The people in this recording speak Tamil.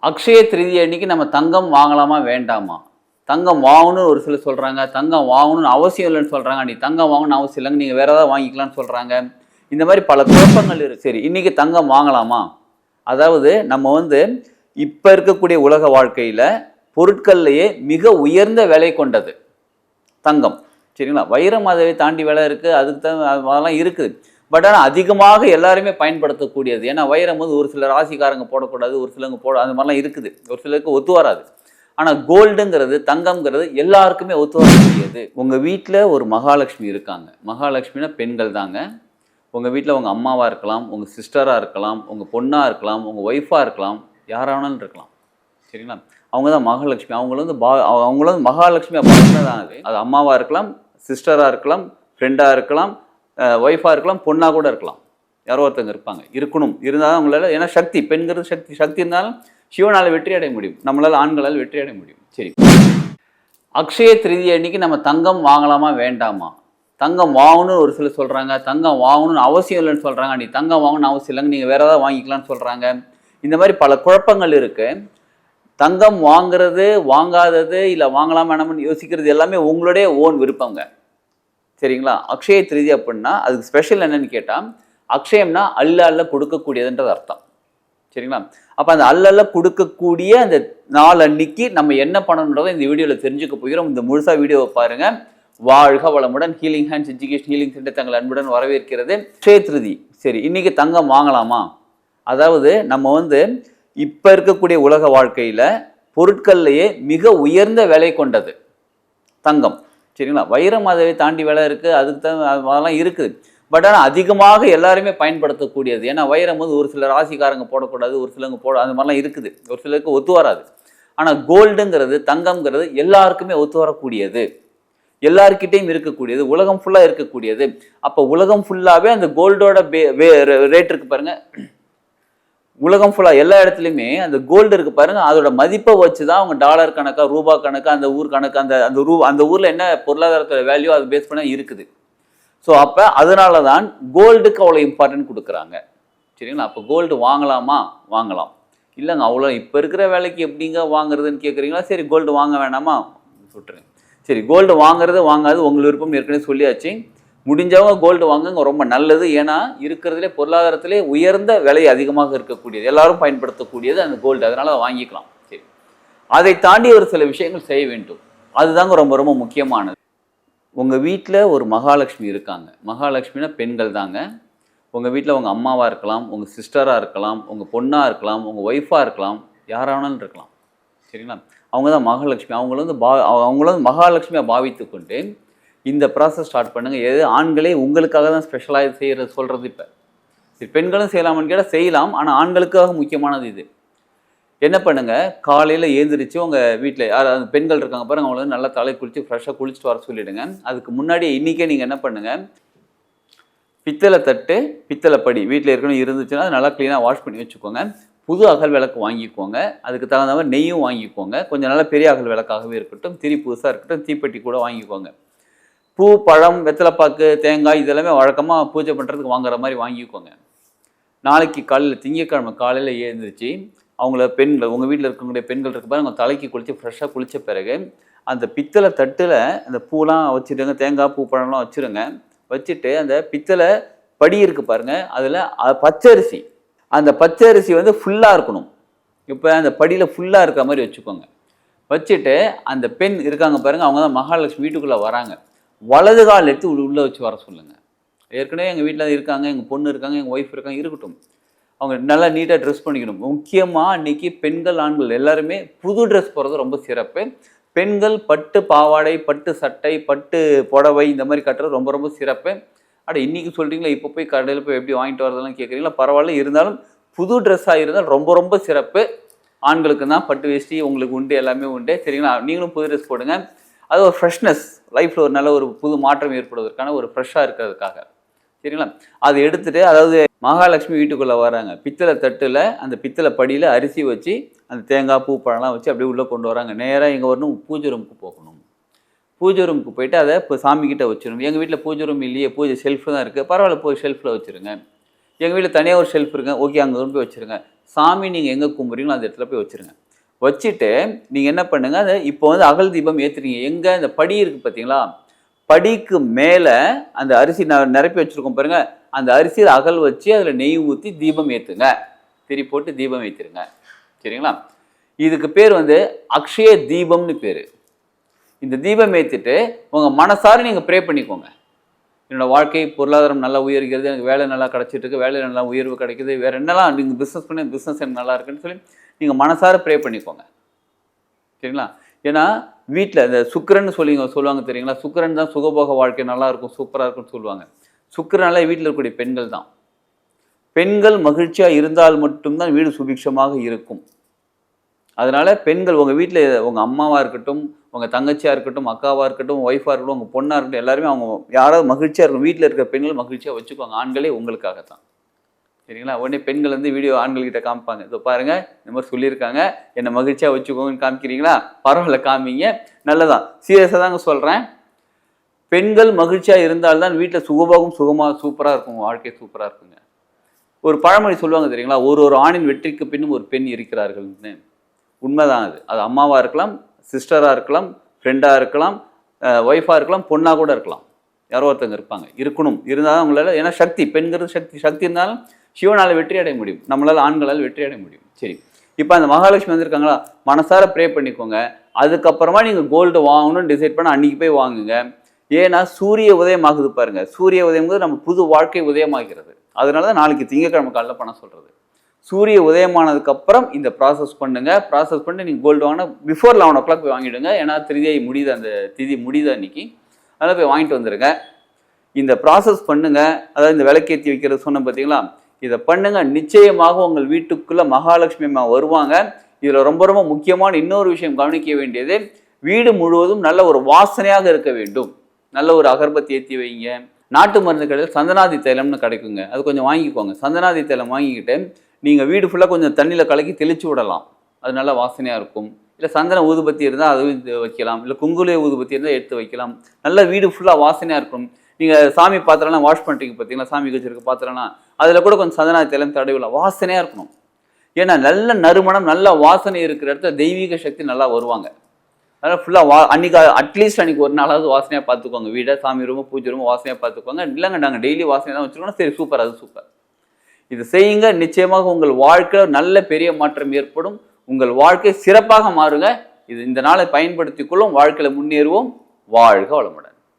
அக்ஷய திருதி அன்னைக்கு நம்ம தங்கம் வாங்கலாமா வேண்டாமா? தங்கம் வாங்கணும்னு ஒரு சிலர் சொல்கிறாங்க, தங்கம் வாங்கணும்னு அவசியம் இல்லைன்னு சொல்கிறாங்க. நீ தங்கம் வாங்கணும்னு அவசியம் இல்லைங்க, நீங்கள் வேறு ஏதாவது வாங்கிக்கலாம்னு சொல்கிறாங்க. இந்த மாதிரி பல குழப்பங்கள் இருக்குது. சரி, இன்றைக்கி தங்கம் வாங்கலாமா? அதாவது நம்ம இப்போ இருக்கக்கூடிய உலக வாழ்க்கையில் பொருட்கள்லையே மிக உயர்ந்த விலை கொண்டது தங்கம். சரிங்களா? வைரம் அதை தாண்டி விலை இருக்குது, அதுக்கு தான் அதெல்லாம் இருக்குது. பட் ஆனால் அதிகமாக எல்லாருமே பயன்படுத்தக்கூடியது. ஏன்னா வைரம் ஒரு சில ராசிக்காரங்க போடக்கூடாது, ஒரு சிலவங்க அந்த மாதிரிலாம் இருக்குது. ஒரு சிலருக்கு ஒத்து வராது. ஆனால் கோல்டுங்கிறது, தங்கம்ங்கிறது எல்லாருக்குமே ஒத்து வரக்கூடியது. உங்கள் வீட்டில் ஒரு மகாலட்சுமி இருக்காங்க. மகாலட்சுமினா பெண்கள் தாங்க. உங்கள் வீட்டில் உங்கள் அம்மாவாக இருக்கலாம், உங்கள் சிஸ்டராக இருக்கலாம், உங்கள் பொண்ணாக இருக்கலாம், உங்கள் ஒய்ஃபாக இருக்கலாம், யாரானாலும் இருக்கலாம். சரிங்களா? அவங்க தான் மகாலட்சுமி. அவங்களும் மகாலட்சுமியாக பிறந்ததான் அது. அது அம்மாவாக இருக்கலாம், சிஸ்டராக இருக்கலாம், ஃப்ரெண்டாக இருக்கலாம், ஒய்ஃபாக இருக்கலாம், பொண்ணாக கூட இருக்கலாம். யாரோ ஒருத்தங்க இருப்பாங்க, இருக்கணும். இருந்தாலும் அவங்களால, ஏன்னா சக்தி, பெண்கிறது சக்தி. சக்தி இருந்தாலும் சிவனால் வெற்றி அடைய முடியும், நம்மளால் ஆண்களால் வெற்றி அடைய முடியும். சரி, அக்ஷய திருதி அன்னைக்கு நம்ம தங்கம் வாங்கலாமா வேண்டாமா? தங்கம் வாங்கணும்னு ஒரு சிலர் சொல்கிறாங்க, தங்கம் வாங்கணும்னு அவசியம் இல்லைன்னு சொல்கிறாங்க. நீ தங்கம் வாங்கணும்னு அவசியம் இல்லைங்க, நீங்கள் வேறு ஏதாவது வாங்கிக்கலாம்னு சொல்கிறாங்க. இந்த மாதிரி பல குழப்பங்கள் இருக்குது. தங்கம் வாங்குறது, வாங்காதது, இல்லை வாங்கலாம் வேணாம்னு யோசிக்கிறது எல்லாமே உங்களுடைய ஓன் விருப்பங்க. சரிங்களா? அக்ஷய திருதி அப்படின்னா அதுக்கு ஸ்பெஷல் என்னன்னு கேட்டால், அக்ஷயம்னா அல்ல கொடுக்கக்கூடியதுன்றது அர்த்தம். சரிங்களா? அப்போ அந்த அல்ல கொடுக்கக்கூடிய அந்த நாள் அன்னைக்கு நம்ம என்ன பண்ணணுன்றதை இந்த வீடியோவில் தெரிஞ்சுக்க போகிறோம். இந்த முழுசாக வீடியோவை பாருங்கள். வாழ்க வளமுடன். Healing hands education healing centre தங்கள் அன்புடன் வரவேற்கிறது. அக்ஷய திருதி. சரி, இன்னைக்கு தங்கம் வாங்கலாமா? அதாவது நம்ம இப்போ இருக்கக்கூடிய உலக வாழ்க்கையில் பொருட்கள்லையே மிக உயர்ந்த விலை கொண்டது தங்கம். சரிங்களா? வைரம் அதை தாண்டி விலை இருக்குது, அதுக்கு தான் அதெல்லாம் இருக்குது. பட் ஆனால் அதிகமாக எல்லாருமே பயன்படுத்தக்கூடியது. ஏன்னா வைரம் ஒரு சில ராசிக்காரங்க போடக்கூடாது, ஒரு சிலவங்க அந்த மாதிரிலாம் இருக்குது. ஒரு சிலருக்கு ஒத்து வராது. ஆனால் கோல்டுங்கிறது, தங்கம்ங்கிறது எல்லாருக்குமே ஒத்து வரக்கூடியது, எல்லாருக்கிட்டையும் இருக்கக்கூடியது, உலகம் ஃபுல்லாக இருக்கக்கூடியது. அப்போ உலகம் ஃபுல்லாகவே அந்த கோல்டோட ரேட் இருக்குது பாருங்கள். உலகம் ஃபுல்லாக எல்லா இடத்துலையுமே அந்த கோல்டு இருக்குது பாருங்கள். அதோட மதிப்பை வச்சு தான் அவங்க டாலர் கணக்காக, ரூபா கணக்காக, அந்த ஊர் கணக்கு, அந்த ஊரில் என்ன பொருளாதாரத்தோட வேல்யூ அது பேஸ் பண்ண இருக்குது. ஸோ அப்போ அதனால தான் கோல்டுக்கு அவ்வளோ இம்பார்ட்டன்ட் கொடுக்குறாங்க. சரிங்களா? அப்போ கோல்டு வாங்கலாமா? வாங்கலாம். இல்லைங்க, அவ்வளோ இப்போ இருக்கிற வேலைக்கு எப்படிங்க வாங்குறதுன்னு கேட்குறீங்களா? சரி, கோல்டு வாங்க வேணாமா சொல்கிறேன். சரி, கோல்டு வாங்குறது வாங்காது உங்கள் விருப்பம், ஏற்கனவே சொல்லியாச்சு. முடிஞ்சவங்க கோல்டு வாங்குங்க, ரொம்ப நல்லது. ஏன்னா இருக்கிறதுலே பொருளாதாரத்திலே உயர்ந்த விலை அதிகமாக இருக்கக்கூடியது, எல்லாரும் பயன்படுத்தக்கூடியது அந்த கோல்டு. அதனால் வாங்கிக்கலாம். சரி, அதை தாண்டி ஒரு சில விஷயங்கள் செய்ய வேண்டும். அதுதாங்க ரொம்ப ரொம்ப முக்கியமானது. உங்கள் வீட்டில் ஒரு மகாலட்சுமி இருக்காங்க. மகாலட்சுமினா பெண்கள் தாங்க. உங்கள் வீட்டில் உங்கள் அம்மாவாக இருக்கலாம், உங்கள் சிஸ்டராக இருக்கலாம், உங்கள் பொண்ணாக இருக்கலாம், உங்கள் ஒய்ஃபாக இருக்கலாம், யாரானாலும் இருக்கலாம். சரிங்களா? அவங்க தான் மகாலட்சுமி. அவங்களும் மகாலட்சுமியாக பாவித்து கொண்டு இந்த ப்ராசஸ் ஸ்டார்ட் பண்ணுங்கள். எது ஆண்களே உங்களுக்காக தான் ஸ்பெஷலாக செய்கிறது சொல்கிறது. இப்போ சரி, பெண்களும் செய்யலாமான்னு கேட்டால் செய்யலாம். ஆனால் ஆண்களுக்காக முக்கியமானது இது. என்ன பண்ணுங்கள், காலையில் ஏந்திரிச்சு உங்கள் வீட்டில் யாராவது பெண்கள் இருக்காங்க பாருங்கள், அவங்கள நல்லா தலை குளித்து ஃப்ரெஷ்ஷாக குளிச்சுட்டு வர சொல்லிவிடுங்க. அதுக்கு முன்னாடி இன்றைக்கே நீங்கள் என்ன பண்ணுங்கள், பித்தளை தட்டு, பித்தளை படி வீட்டில் ஏற்கனவே இருந்துச்சுன்னா அது நல்லா க்ளீனாக வாஷ் பண்ணி வச்சுக்கோங்க. புது அகல் விளக்கு வாங்கிக்கோங்க. அதுக்கு தகுந்த மாதிரி நெய்யும் வாங்கிக்கோங்க. கொஞ்சம் நல்லா பெரிய அகல் விளக்காகவே இருக்கட்டும், திரி புதுசாக இருக்கட்டும், தீப்பெட்டி கூட வாங்கிக்கோங்க. பூ, பழம், வெத்தலைப்பாக்கு, தேங்காய் இதெல்லாமே வழக்கமாக பூஜை பண்ணுறதுக்கு வாங்குற மாதிரி வாங்கிக்கோங்க. நாளைக்கு காலையில், திங்கட்கிழமை காலையில் எழுந்திரிச்சு அவங்கள பெண்கள், உங்கள் வீட்டில் இருக்கக்கூடிய பெண்கள் இருக்க பாருங்க, அவங்க தலைக்கு குளித்து ஃப்ரெஷ்ஷாக குளித்த பிறகு அந்த பித்தளை தட்டில் அந்த பூலாம் வச்சுடுங்க, தேங்காய் பூ பழம்லாம் வச்சுருங்க. வச்சுட்டு அந்த பித்தளை படி இருக்குது பாருங்கள், அதில் பச்சரிசி, அந்த பச்சரிசி ஃபுல்லாக இருக்கணும். இப்போ அந்த படியில் ஃபுல்லாக இருக்கிற மாதிரி வச்சுக்கோங்க. வச்சுட்டு அந்த பெண் இருக்காங்க பாருங்கள், அவங்க தான் மகாலட்சுமி. வீட்டுக்குள்ளே வராங்க, வலது கால் எடுத்து உள்ளே வச்சு வர சொல்லுங்கள். ஏற்கனவே எங்கள் வீட்டில் இருக்காங்க, எங்கள் பொண்ணு இருக்காங்க, எங்கள் ஒய்ஃப் இருக்காங்க, இருக்கட்டும். அவங்க நல்லா நீட்டாக ட்ரெஸ் பண்ணிக்கணும். முக்கியமாக இன்றைக்கி பெண்கள், ஆண்கள் எல்லாருமே புது ட்ரெஸ் போடுறது ரொம்ப சிறப்பு. பெண்கள் பட்டு பாவாடை, பட்டு சட்டை, பட்டு புடவை இந்த மாதிரி கட்டுறது ரொம்ப ரொம்ப சிறப்பு. இன்றைக்கி சொல்கிறீங்களா, இப்போ போய் கடையில் போய் எப்படி வாங்கிட்டு வரதெல்லாம் கேட்குறீங்களா? பரவாயில்ல, இருந்தாலும் புது ட்ரெஸ்ஸாக இருந்தால் ரொம்ப ரொம்ப சிறப்பு. ஆண்களுக்கு தான் பட்டு வேஷ்டி உங்களுக்கு உண்டு, எல்லாமே உண்டு. சரிங்களா? நீங்களும் புது ட்ரெஸ் போடுங்க. அது ஒரு ஃப்ரெஷ்னஸ், லைஃப்பில் ஒரு நல்ல ஒரு புது மாற்றம் ஏற்படுவதற்கான ஒரு ஃப்ரெஷ்ஷாக இருக்கிறதுக்காக. சரிங்களா? அது எடுத்துகிட்டு, அதாவது மகாலட்சுமி வீட்டுக்குள்ளே வராங்க, பித்தளை தட்டில் அந்த பித்தளை படியில் அரிசி வச்சு அந்த தேங்காய் பூ பழம்லாம் வச்சு அப்படியே உள்ளே கொண்டு வராங்க. நேராக எங்கே வரணும், பூஜை ரூமுக்கு போகணும். பூஜை ரூமுக்கு போயிட்டு அதை இப்போ சாமிக்கிட்ட வச்சிடணும். எங்கள் வீட்டில் பூஜை ரூம் இல்லையே, பூஜை ஷெல்ஃபு தான் இருக்குது, பரவாயில்ல போய் ஷெல்ஃபில் வச்சுருங்க. எங்கள் வீட்டில் தனியாக ஒரு ஷெல்ஃப் இருக்குங்க, ஓகே, அங்கே கொண்டு போய் வச்சுருங்க. சாமி நீங்கள் எங்கே கும்பிட்றீங்களோ அந்த இடத்துல போய் வச்சுருங்க. வச்சுட்டு நீங்கள் என்ன பண்ணுங்க, அதை இப்போ வந்து அகல் தீபம் ஏற்றுறீங்க. எங்கே இந்த படி இருக்குது பார்த்தீங்களா, படிக்கு மேலே அந்த அரிசி நிரப்பி வச்சுருக்கோம் பாருங்க, அந்த அரிசியில் அகல் வச்சு அதில் நெய் ஊற்றி தீபம் ஏற்றுங்க. திரி போட்டு தீபம் ஏற்றிருங்க. சரிங்களா? இதுக்கு பேர் வந்து அக்ஷய தீபம்னு பேர். இந்த தீபம் ஏற்றிட்டு உங்கள் மனசார நீங்கள் ப்ரே பண்ணிக்கோங்க. என்னோடய வாழ்க்கை பொருளாதாரம் நல்லா உயர்கிறது, எனக்கு வேலை நல்லா கிடச்சிட்டு இருக்கு, வேலையில் நல்லா உயர்வு கிடைக்குது, வேறு என்னெல்லாம் நீங்கள் பிஸ்னஸ் பண்ணி பிஸ்னஸ் எனக்கு நல்லா இருக்குன்னு சொல்லி நீங்கள் மனசார ப்ரே பண்ணிக்கோங்க. சரிங்களா? ஏன்னா வீட்டில் இந்த சுக்கிரன்னு சொல்லுவாங்க தெரியுங்களா, சுக்கிரன் தான் சுகபோக வாழ்க்கை நல்லா இருக்கும், சூப்பராக இருக்குன்னு சொல்லுவாங்க. சுக்கிரனால வீட்டில் இருக்கக்கூடிய பெண்கள் தான். பெண்கள் மகிழ்ச்சியாக இருந்தால் மட்டும்தான் வீடு சுபிக்ஷமாக இருக்கும். அதனால் பெண்கள் உங்கள் வீட்டில் உங்கள் அம்மாவாக இருக்கட்டும், உங்கள் தங்கச்சியாக இருக்கட்டும், அக்காவாக இருக்கட்டும், ஒய்ஃபாக இருக்கட்டும், உங்கள் பொண்ணாக இருக்கட்டும், எல்லாருமே அவங்க யாராவது மகிழ்ச்சியாக இருக்கும். வீட்டில் இருக்கிற பெண்கள் மகிழ்ச்சியாக வச்சுக்குவாங்க. ஆண்களே உங்களுக்காகத்தான். சரிங்களா? உடனே பெண்கள் வந்து வீடியோ ஆண்கள்கிட்ட காமிப்பாங்க, இதோ பாருங்கள் இந்த மாதிரி சொல்லியிருக்காங்க, என்னை மகிழ்ச்சியாக வச்சுக்கோங்கன்னு காமிக்கிறீங்களா, பரவாயில்ல காமிங்க, நல்லதான், சீரியஸாக தாங்க சொல்கிறேன். பெண்கள் மகிழ்ச்சியாக இருந்தால்தான் வீட்டில் சுகபோகம் சுகமாக சூப்பராக இருக்கும், வாழ்க்கை சூப்பராக இருக்குங்க. ஒரு பழமொழி சொல்லுவாங்க தெரியுங்களா, ஒரு ஆணின் வெற்றிக்கு பின்னும் ஒரு பெண் இருக்கிறார்கள்னு. உண்மைதான். அது அம்மாவாக இருக்கலாம், சிஸ்டராக இருக்கலாம், ஃப்ரெண்டாக இருக்கலாம், ஒய்ஃபாக இருக்கலாம், பொண்ணாக கூட இருக்கலாம். யாரோ ஒருத்தங்க இருப்பாங்க, இருக்கணும். இருந்தாலும் அவங்களால, ஏன்னா சக்தி, பெண்கிறது சக்தி இருந்தாலும் சிவனால் வெற்றி அடைய முடியும், நம்மளால் ஆண்களால் வெற்றி அடைய முடியும். சரி, இப்போ அந்த மகாலட்சுமி வந்திருக்காங்களா, மனசார ப்ரே பண்ணிக்கோங்க. அதுக்கப்புறமா நீங்கள் கோல்டு வாங்கணும்னு டிசைட் பண்ண அன்றைக்கி போய் வாங்குங்க. ஏன்னா சூரிய உதயம் ஆகுது பாருங்கள், சூரிய உதயம் போது நம்ம புது வாழ்க்கை உதயமாகிறது. அதனால தான் நாளைக்கு திங்கக்கிழமை காலையில் பண்ண சொல்கிறது. சூரிய உதயமானதுக்கப்புறம் இந்த ப்ராசஸ் பண்ணுங்கள். ப்ராசஸ் பண்ணி நீங்கள் கோல்டு வாங்கினா பிஃபோர் 11 o'clock போய் வாங்கிவிடுங்க. ஏன்னா திதியை முடியுது, அந்த திதி முடியுது அன்றைக்கி, அதனால் போய் வாங்கிட்டு வந்துடுங்க. இந்த ப்ராசஸ் பண்ணுங்கள். அதாவது இந்த விளக்கேற்றி வைக்கிறது சொன்ன பார்த்தீங்களா, இதை பண்ணுங்கள். நிச்சயமாக உங்கள் வீட்டுக்குள்ளே மகாலட்சுமி அம்மா வருவாங்க. இதில் ரொம்ப ரொம்ப முக்கியமான இன்னொரு விஷயம் கவனிக்க வேண்டியது, வீடு முழுவதும் நல்ல ஒரு வாசனையாக இருக்க வேண்டும். நல்ல ஒரு அகர்பத்தி ஏற்றி வைங்க. நாட்டு மருந்து கடையில் சந்தனாதி தைலம்னு கிடைக்குங்க, அது கொஞ்சம் வாங்கிக்கோங்க. சந்தனாதி தைலம் வாங்கிக்கிட்டு நீங்கள் வீடு ஃபுல்லாக கொஞ்சம் தண்ணியில் கலக்கி தெளித்து விடலாம். அது நல்லா வாசனையாக இருக்கும். இல்லை சந்தன ஊதுபத்தி இருந்தால் அதுவும் வைக்கலாம். இல்லை குங்குலிய ஊதுபத்தி இருந்தால் எடுத்து வைக்கலாம். நல்லா வீடு ஃபுல்லாக வாசனையாக இருக்கும். நீங்கள் சாமி பாத்திரம்லாம் வாஷ் பண்ணிட்டீங்க பார்த்தீங்களா, சாமி வச்சிருக்க பாத்திரம்லாம், அதில் கூட கொஞ்சம் சந்தனாதி தைலம் தடவிடலாம். வாசனையாக இருக்கணும். ஏன்னா நல்ல நறுமணம், நல்ல வாசனை இருக்கிற இடத்துல தெய்வீக சக்தி நல்லா வருவாங்க. அதனால் ஃபுல்லாக அன்றைக்கி அட்லீஸ்ட் அன்றைக்கி ஒரு நாளாவது வாசனையாக பார்த்துக்கோங்க. வீடை, சாமி ரூமு, பூஜை ரூமு வாசனையாக பார்த்துக்கோங்க. இல்லைங்க நாங்கள் டெய்லி வாசனை தான் வச்சுருக்கோம், சரி சூப்பர், அது சூப்பர். இது செய்யுங்க. நிச்சயமாக உங்கள் வாழ்க்கையில் நல்ல பெரிய மாற்றம் ஏற்படும். உங்கள் வாழ்க்கை சிறப்பாக மாறுங்க. இது இந்த நாளை பயன்படுத்திக் கொள்ளும். வாழ்க்கையில் முன்னேறுவோம். வாழ்க வளமுடன்.